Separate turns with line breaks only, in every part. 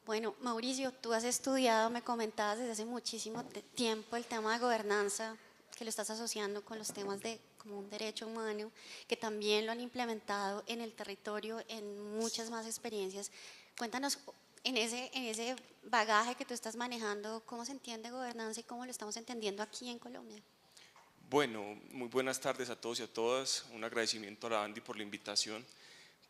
Bueno, Mauricio, tú has estudiado, me comentabas desde hace muchísimo tiempo el tema de gobernanza, que lo estás asociando con los temas de como un derecho humano, que también lo han implementado en el territorio en muchas más experiencias. Cuéntanos en ese bagaje que tú estás manejando, ¿cómo se entiende gobernanza y cómo lo estamos entendiendo aquí en Colombia?
Bueno, muy buenas tardes a todos y a todas. Un agradecimiento a la Andy por la invitación.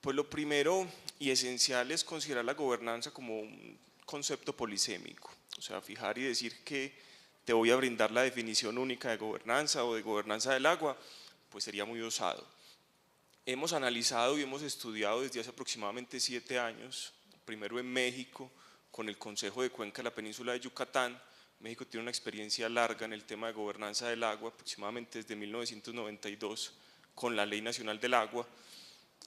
Pues lo primero y esencial es considerar la gobernanza como un concepto polisémico. O sea, fijar y decir que te voy a brindar la definición única de gobernanza o de gobernanza del agua, pues sería muy osado. Hemos analizado y hemos estudiado desde hace aproximadamente 7 años, primero en México, con el Consejo de Cuenca de la Península de Yucatán. México tiene una experiencia larga en el tema de gobernanza del agua, aproximadamente desde 1992, con la Ley Nacional del Agua,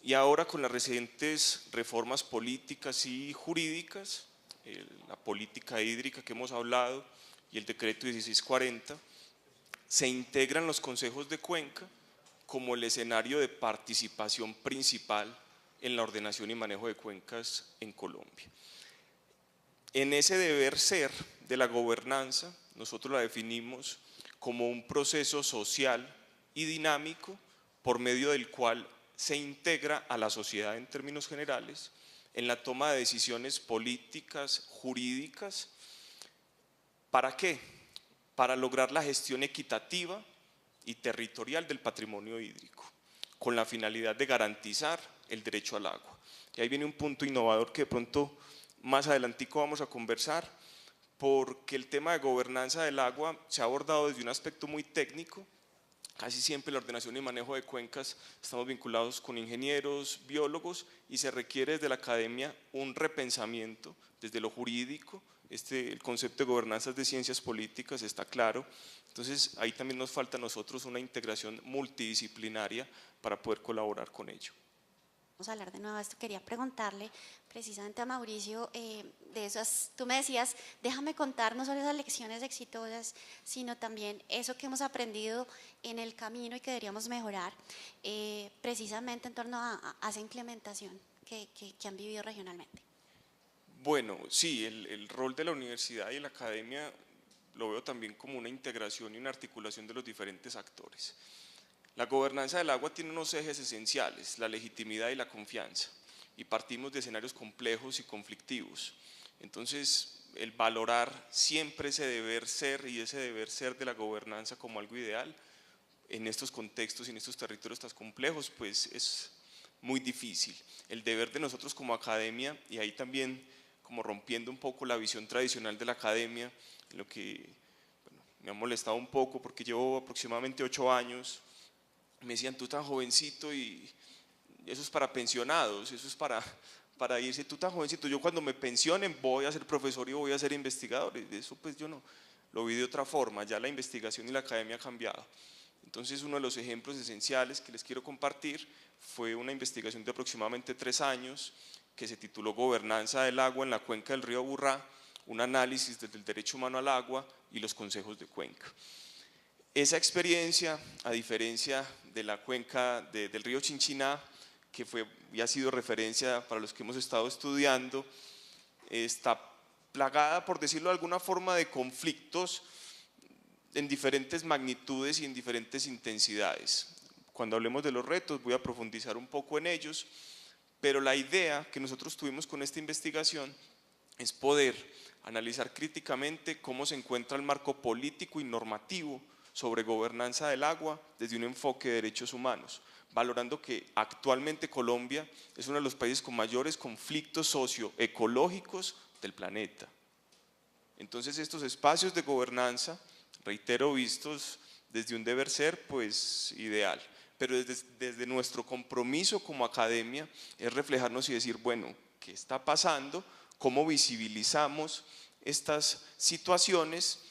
y ahora con las recientes reformas políticas y jurídicas, la política hídrica que hemos hablado y el decreto 1640, se integran los consejos de cuenca como el escenario de participación principal en la ordenación y manejo de cuencas en Colombia. En ese deber ser de la gobernanza, nosotros la definimos como un proceso social y dinámico por medio del cual se integra a la sociedad en términos generales en la toma de decisiones políticas, jurídicas. ¿Para qué? Para lograr la gestión equitativa y territorial del patrimonio hídrico, con la finalidad de garantizar el derecho al agua. Y ahí viene un punto innovador que de pronto más adelantico vamos a conversar, porque el tema de gobernanza del agua se ha abordado desde un aspecto muy técnico. Casi siempre la ordenación y manejo de cuencas estamos vinculados con ingenieros, biólogos, y se requiere desde la academia un repensamiento desde lo jurídico. El concepto de gobernanza de ciencias políticas está claro. Entonces ahí también nos falta a nosotros una integración multidisciplinaria para poder colaborar con ello.
Vamos a hablar de nuevo de esto. Quería preguntarle precisamente a Mauricio de esas, tú me decías, déjame contar no solo esas lecciones exitosas, sino también eso que hemos aprendido en el camino y que deberíamos mejorar precisamente en torno a esa implementación que han vivido regionalmente.
Bueno, sí, el rol de la universidad y la academia lo veo también como una integración y una articulación de los diferentes actores. La gobernanza del agua tiene unos ejes esenciales, la legitimidad y la confianza, y partimos de escenarios complejos y conflictivos. Entonces, el valorar siempre ese deber ser y ese deber ser de la gobernanza como algo ideal en estos contextos y en estos territorios tan complejos, pues es muy difícil. El deber de nosotros como academia, y ahí también como rompiendo un poco la visión tradicional de la academia, lo que bueno, me ha molestado un poco porque llevo aproximadamente 8 años, me decían, tú tan jovencito y eso es para pensionados, eso es para irse, tú tan jovencito, yo cuando me pensionen voy a ser profesor y voy a ser investigador. Eso pues yo no, lo vi de otra forma, ya la investigación y la academia ha cambiado. Entonces uno de los ejemplos esenciales que les quiero compartir fue una investigación de aproximadamente 3 años que se tituló Gobernanza del agua en la cuenca del río Aburrá, un análisis desde el derecho humano al agua y los consejos de cuenca. Esa experiencia, a diferencia de la cuenca del río Chinchiná, que fue y ha sido referencia para los que hemos estado estudiando, está plagada, por decirlo de alguna forma, de conflictos en diferentes magnitudes y en diferentes intensidades. Cuando hablemos de los retos voy a profundizar un poco en ellos, pero la idea que nosotros tuvimos con esta investigación es poder analizar críticamente cómo se encuentra el marco político y normativo sobre gobernanza del agua desde un enfoque de derechos humanos, valorando que actualmente Colombia es uno de los países con mayores conflictos socioecológicos del planeta. Entonces estos espacios de gobernanza, reitero, vistos desde un deber ser, pues ideal, pero desde nuestro compromiso como academia es reflejarnos y decir, bueno, ¿qué está pasando? ¿Cómo visibilizamos estas situaciones?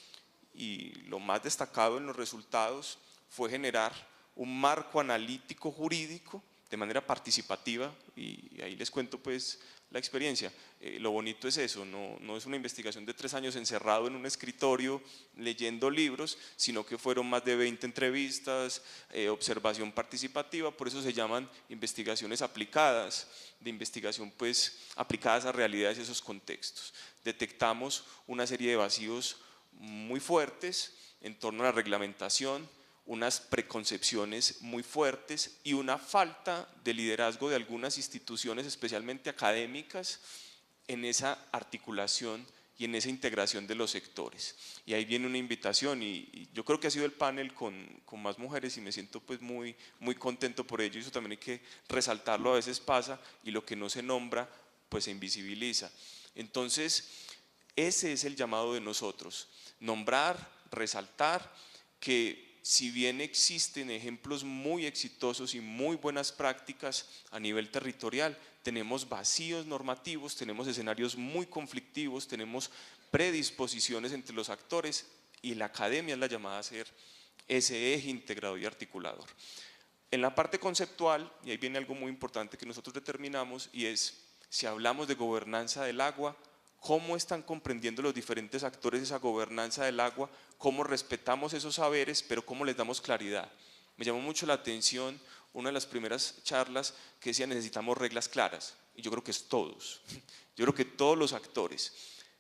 Y lo más destacado en los resultados fue generar un marco analítico jurídico de manera participativa, y ahí les cuento pues la experiencia. Lo bonito es eso, no es una investigación de 3 años encerrado en un escritorio leyendo libros, sino que fueron más de 20 entrevistas, observación participativa, por eso se llaman investigaciones aplicadas, de investigación pues aplicadas a realidades y esos contextos. Detectamos una serie de vacíos muy fuertes en torno a la reglamentación, unas preconcepciones muy fuertes y una falta de liderazgo de algunas instituciones, especialmente académicas, en esa articulación y en esa integración de los sectores. Y ahí viene una invitación y yo creo que ha sido el panel con más mujeres y me siento pues muy contento por ello, y eso también hay que resaltarlo, a veces pasa y lo que no se nombra pues se invisibiliza. Entonces ese es el llamado de nosotros, nombrar, resaltar que si bien existen ejemplos muy exitosos y muy buenas prácticas a nivel territorial, tenemos vacíos normativos, tenemos escenarios muy conflictivos, tenemos predisposiciones entre los actores y la academia es la llamada a ser ese eje integrador y articulador. En la parte conceptual, y ahí viene algo muy importante que nosotros determinamos, y es, si hablamos de gobernanza del agua, cómo están comprendiendo los diferentes actores esa gobernanza del agua, cómo respetamos esos saberes, pero cómo les damos claridad. Me llamó mucho la atención una de las primeras charlas que decía necesitamos reglas claras, y yo creo que es todos, yo creo que todos los actores.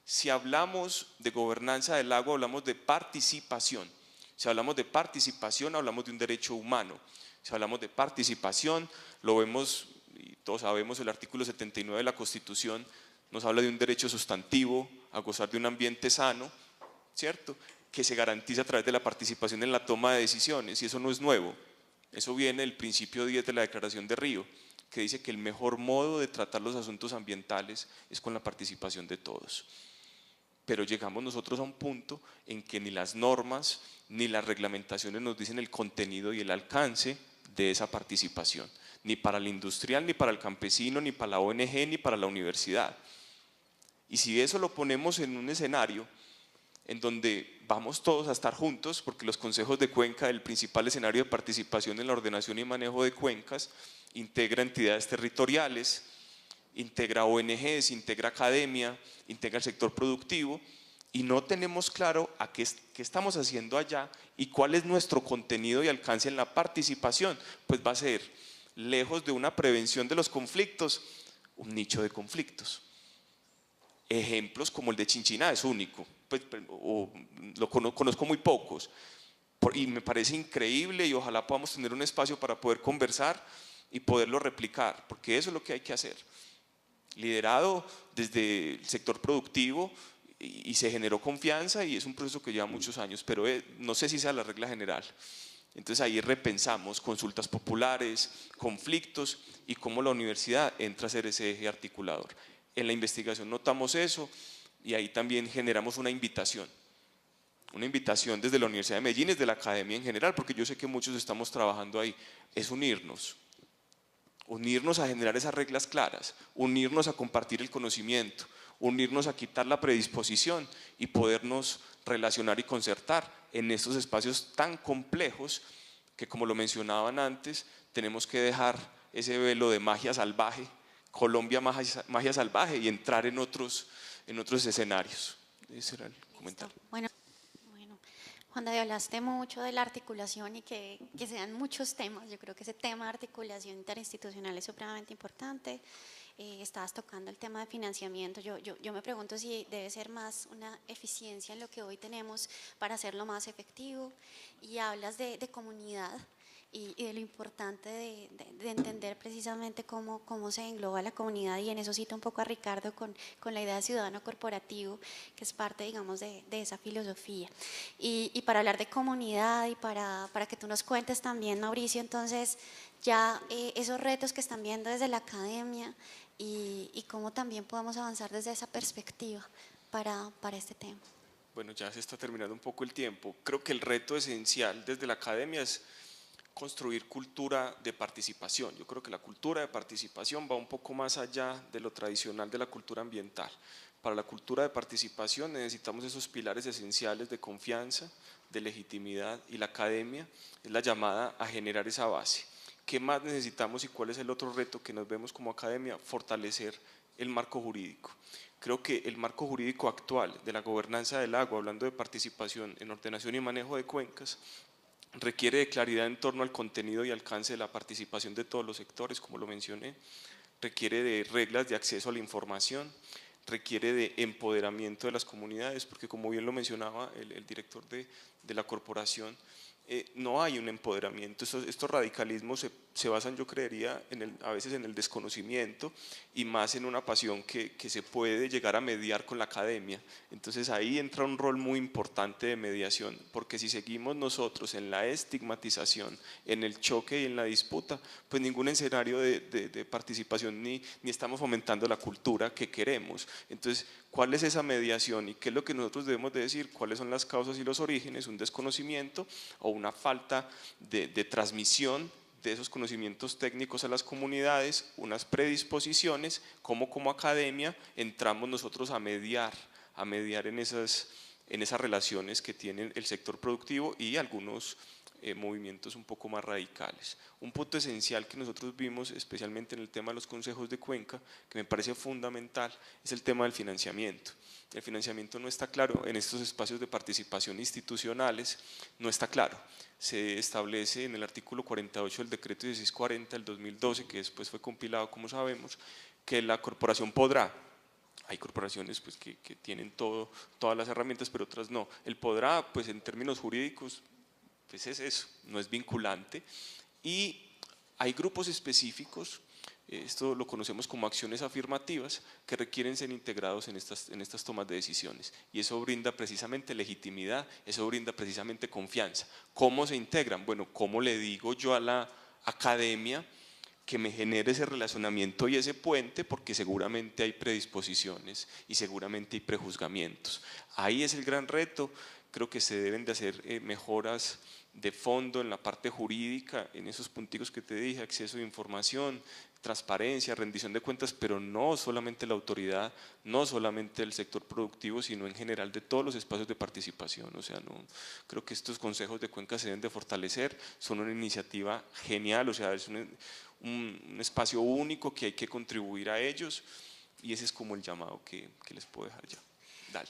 Si hablamos de gobernanza del agua, hablamos de participación. Si hablamos de participación, hablamos de un derecho humano. Si hablamos de participación, lo vemos, y todos sabemos, el artículo 79 de la Constitución nos habla de un derecho sustantivo a gozar de un ambiente sano, ¿cierto?, que se garantiza a través de la participación en la toma de decisiones, y eso no es nuevo, eso viene del principio 10 de la Declaración de Río, que dice que el mejor modo de tratar los asuntos ambientales es con la participación de todos. Pero llegamos nosotros a un punto en que ni las normas ni las reglamentaciones nos dicen el contenido y el alcance de esa participación, ni para el industrial, ni para el campesino, ni para la ONG, ni para la universidad. Y si eso lo ponemos en un escenario en donde vamos todos a estar juntos, porque los consejos de cuenca, el principal escenario de participación en la ordenación y manejo de cuencas, integra entidades territoriales, integra ONGs, integra academia, integra el sector productivo, y no tenemos claro a qué estamos haciendo allá y cuál es nuestro contenido y alcance en la participación, pues va a ser, lejos de una prevención de los conflictos, un nicho de conflictos. Ejemplos como el de Chinchiná es único, pues, lo conozco muy pocos, y me parece increíble y ojalá podamos tener un espacio para poder conversar y poderlo replicar, porque eso es lo que hay que hacer. Liderado desde el sector productivo y se generó confianza y es un proceso que lleva muchos años, pero no sé si sea la regla general. Entonces ahí repensamos consultas populares, conflictos y cómo la universidad entra a ser ese eje articulador. En la investigación notamos eso y ahí también generamos una invitación desde la Universidad de Medellín, desde la academia en general, porque yo sé que muchos estamos trabajando ahí, es unirnos a generar esas reglas claras, unirnos a compartir el conocimiento, unirnos a quitar la predisposición y podernos relacionar y concertar en estos espacios tan complejos que, como lo mencionaban antes, tenemos que dejar ese velo de magia salvaje, Colombia magia salvaje, y entrar en otros escenarios. Ese era el comentario.
Bueno, Juan David, hablaste mucho de la articulación y que sean muchos temas. Yo creo que ese tema de articulación interinstitucional es supremamente importante. Estabas tocando el tema de financiamiento. Yo me pregunto si debe ser más una eficiencia en lo que hoy tenemos para hacerlo más efectivo. Y hablas de comunidad y de lo importante de entender precisamente cómo se engloba la comunidad, y en eso cito un poco a Ricardo con la idea de ciudadano corporativo, que es parte, digamos, de esa filosofía. Y para hablar de comunidad y para que tú nos cuentes también, Mauricio, entonces ya esos retos que están viendo desde la academia y cómo también podemos avanzar desde esa perspectiva para este tema.
Bueno, ya se está terminando un poco el tiempo. Creo que el reto esencial desde la academia es construir cultura de participación. Yo creo que la cultura de participación va un poco más allá de lo tradicional de la cultura ambiental. Para la cultura de participación necesitamos esos pilares esenciales de confianza, de legitimidad, y la academia es la llamada a generar esa base. ¿Qué más necesitamos y cuál es el otro reto que nos vemos como academia? Fortalecer el marco jurídico. Creo que el marco jurídico actual de la gobernanza del agua, hablando de participación en ordenación y manejo de cuencas, requiere de claridad en torno al contenido y alcance de la participación de todos los sectores, como lo mencioné, requiere de reglas de acceso a la información, requiere de empoderamiento de las comunidades, porque como bien lo mencionaba el director de la corporación, no hay un empoderamiento. Estos radicalismos se basan, yo creería, a veces en el desconocimiento y más en una pasión que se puede llegar a mediar con la academia. Entonces ahí entra un rol muy importante de mediación, porque si seguimos nosotros en la estigmatización, en el choque y en la disputa, pues ningún escenario de participación ni estamos fomentando la cultura que queremos. Entonces, ¿cuál es esa mediación y qué es lo que nosotros debemos de decir? ¿Cuáles son las causas y los orígenes? Un desconocimiento o una falta de transmisión de esos conocimientos técnicos a las comunidades, unas predisposiciones, como academia entramos nosotros a mediar en esas relaciones que tienen el sector productivo y algunos movimientos un poco más radicales. Un punto esencial que nosotros vimos, especialmente en el tema de los consejos de cuenca, que me parece fundamental, es el tema del financiamiento. El financiamiento no está claro en estos espacios de participación institucionales, no está claro. Se establece en el artículo 48 del decreto 1640 del 2012, que después fue compilado, como sabemos, que la corporación podrá. Hay corporaciones pues, que tienen todas las herramientas, pero otras no. El podrá, pues en términos jurídicos, pues es eso, no es vinculante. Y hay grupos específicos, esto lo conocemos como acciones afirmativas, que requieren ser integrados en estas tomas de decisiones. Y eso brinda precisamente legitimidad, eso brinda precisamente confianza. ¿Cómo se integran? Bueno, ¿cómo le digo yo a la academia que me genere ese relacionamiento y ese puente? Porque seguramente hay predisposiciones y seguramente hay prejuzgamientos. Ahí es el gran reto. Creo que se deben de hacer mejoras de fondo en la parte jurídica, en esos punticos que te dije, acceso a información, transparencia, rendición de cuentas, pero no solamente la autoridad, no solamente el sector productivo, sino en general de todos los espacios de participación. O sea, no, creo que estos consejos de cuenca se deben de fortalecer, son una iniciativa genial, o sea, es un espacio único que hay que contribuir a ellos y ese es como el llamado que les puedo dejar ya.